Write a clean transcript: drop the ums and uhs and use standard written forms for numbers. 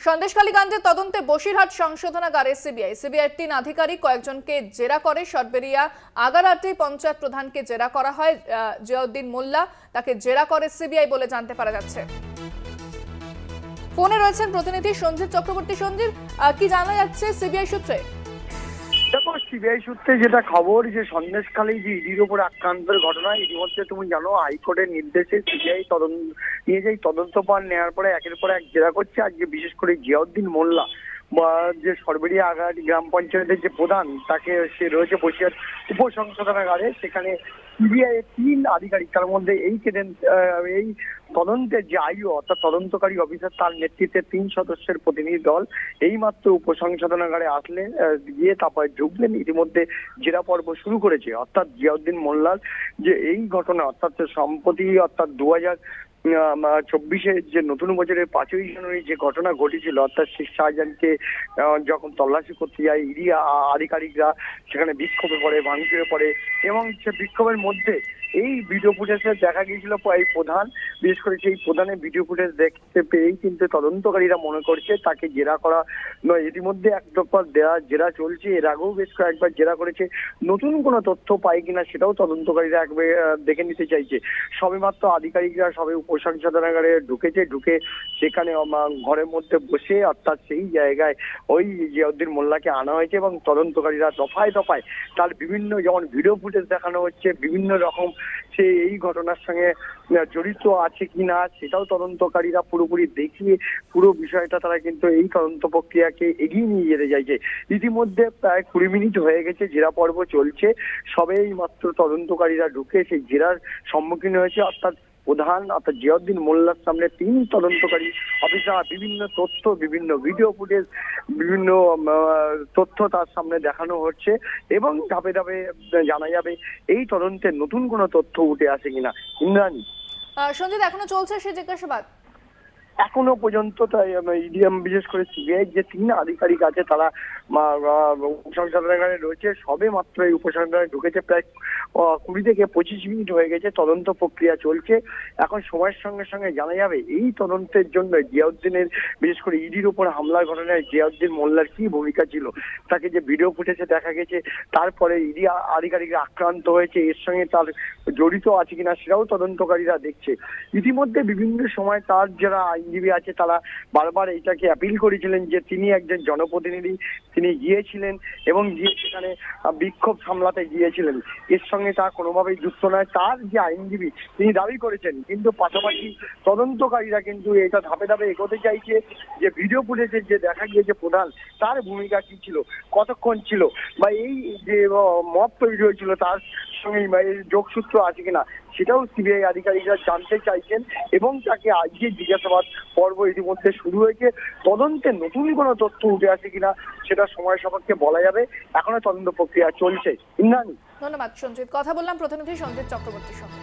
সন্দেশখালী কাণ্ডের তদন্তে বসিরহাট সংশোধনাগারে সিবিআইয়ের 3 আধিকারিক কয়েকজনকে জেরা করে। সরবেরিয়া আগারহাটে পঞ্চায়েত প্রধানকে জেরা করা হয়। জিয়াউদ্দিন মোল্লা তাকে জেরা করে সিবিআই বলে জানতে পারা যাচ্ছে। ফোনে রয়েছেন প্রতিনিধি সঞ্জীব চক্রবর্তী। সঞ্জীব, কি জানা যাচ্ছে সিবিআই সূত্রে? দেখো, সিবিআই সূত্রে যেটা খবর যে সন্দেশখালী যে ইডির উপর আক্রান্তের ঘটনা, ইতিমধ্যে তুমি জানো হাইকোর্টের নির্দেশে সিবিআই তদন্তভার নেওয়ার পরে একের পর এক জেরা করছে। আজকে বিশেষ করে জিয়াউদ্দিন মোল্লা যে সরবেরিয়া আগারহাট গ্রাম পঞ্চায়েতের যে প্রধান, তাকে সে রয়েছে বসিরহাট উপসংশোধনাগারে। সেখানে সিবিআই এর 3 আধিকারিক, তার মধ্যে এই তদন্তের যে আইও অর্থাৎ তদন্তকারী অফিসার, তার নেতৃত্বে 3 সদস্যের প্রতিনিধি দল এইমাত্র উপসংশোধনাগারে আসলেন, গিয়ে তারপরে ঢুকলেন। ইতিমধ্যে জেরা পর্ব শুরু করেছে। অর্থাৎ জিয়াউদ্দিন মোল্লার যে এই ঘটনা, অর্থাৎ সম্প্রতি অর্থাৎ 2024 যে নতুন বছরের 5ই জানুয়ারি যে ঘটনা ঘটেছিল, অর্থাৎ শেখ শাহজাহানকে যখন তল্লাশি করতে যায় ইডি আধিকারিকরা, সেখানে বিক্ষোভে পড়ে, ভাঙচুরে পড়ে, এবং সে বিক্ষোভের মধ্যে এই ভিডিও ফুটেজে দেখা গিয়েছিল এই প্রধান, বিশেষ করে সেই প্রধানের ভিডিও ফুটেজ দেখতে পেয়েই কিন্তু তদন্তকারীরা মনে করছে তাকে জেরা করা নয়। ইতিমধ্যে একদফা জেরা চলছে, এর আগেও বেশ কয়েকবার জেরা করেছে। নতুন কোনো তথ্য পায় কিনা সেটাও তদন্তকারীরা একবার দেখে নিতে চাইছে। সবেমাত্র আধিকারিকরা সবে উপসংশোধনাগারে ঢুকে সেখানে ঘরের মধ্যে বসে, অর্থাৎ সেই জায়গায় ওই জিয়াউদ্দিন মোল্লাকে আনা হয়েছে, এবং তদন্তকারীরা দফায় দফায় তার বিভিন্ন, যেমন ভিডিও ফুটেজ দেখানো হচ্ছে, বিভিন্ন রকম সে এই ঘটনার সঙ্গে জড়িত আছে কিনা সেটাও তদন্তকারীরা পুরোপুরি দেখিয়ে পুরো বিষয়টা তারা কিন্তু এই তদন্ত প্রক্রিয়াকে এগিয়ে নিয়ে যেতে চাইছে। ইতিমধ্যে প্রায় 20 মিনিট হয়ে গেছে, জেরা পর্ব চলছে। সবেই মাত্র তদন্তকারীরা ঢুকে সেই জেরার সম্মুখীন হয়েছে। অর্থাৎ প্রধান অর্থাৎ জিয়াউদ্দিন মোল্লার সামনে 3 তদন্তকারী অফিসার বিভিন্ন তথ্য, বিভিন্ন ভিডিও ফুটেজ, বিভিন্ন তথ্য তার সামনে দেখানো হচ্ছে, এবং ধাপে ধাপে জানা যাবে এই তদন্তে নতুন কোনো তথ্য উঠে আসে কিনা। ইন্দ্রাণী, সঞ্জিত, এখনো চলছে সে জিজ্ঞাসাবাদ? এখনো পর্যন্ত তাই ইডিএম বিশেষ করে সিবিআই যে 3 আধিকারিক আছে তারা উপসংশোধনাগারে রয়েছে। সবে মাত্র এই উপসংশোধনাগারে ঢুকেছে, প্রায় 20 থেকে 25 মিনিট হয়ে গেছে। তদন্ত প্রক্রিয়া চলছে। এখন সময়ের সঙ্গে সঙ্গে জানা যাবে এই তদন্তের জন্য জিয়াউদ্দিনের, বিশেষ করে ইডির উপর হামলার ঘটনায় জিয়াউদ্দিন মোল্লার কি ভূমিকা ছিল। তাকে যে ভিডিও ফুটেজে দেখা গেছে, তারপরে ইডি আধিকারিকরা আক্রান্ত হয়েছে, এর সঙ্গে তার জড়িত আছে কিনা সেটাও তদন্তকারীরা দেখছে। ইতিমধ্যে বিভিন্ন সময় তার যারা আইনজীবী আছে তারা বারবার এটাকে অ্যাপিল করেছিলেন যে তিনি একজন জনপ্রতিনিধি, তিনি গিয়েছিলেন এবং গিয়ে সেখানে বিক্ষোভ সামলাতে গিয়েছিলেন, এর সঙ্গে তার কোনোভাবেই যুক্ত নয়। তার যে আইনজীবী তিনি দাবি করেছেন, কিন্তু পাশাপাশি তদন্তকারীরা কিন্তু এটা ধাপে ধাপে এগোতে চাইছে যে ভিডিও ফুটেজে যে দেখা গিয়েছে প্রধান, তার ভূমিকা কি ছিল, কতক্ষণ ছিল, বা এই যে মত তৈরি হয়েছিল তার সঙ্গে যোগসূত্র আছে কিনা সেটাও সিবিআই আধিকারিকরা জানতে চাইছেন, এবং তাকে আজকে জিজ্ঞাসাবাদ পর্ব ইতিমধ্যে শুরু হয়েছে। তদন্তে নতুন কোনো তথ্য উঠে আসে কিনা সেটা সময় সাপেক্ষে বলা যাবে। এখনো তদন্ত প্রক্রিয়া চলছে। ইন্দ্রাণী, ধন্যবাদ সঞ্জিত। কথা বললাম প্রতিনিধি সঞ্জিত চক্রবর্তীর সঙ্গে।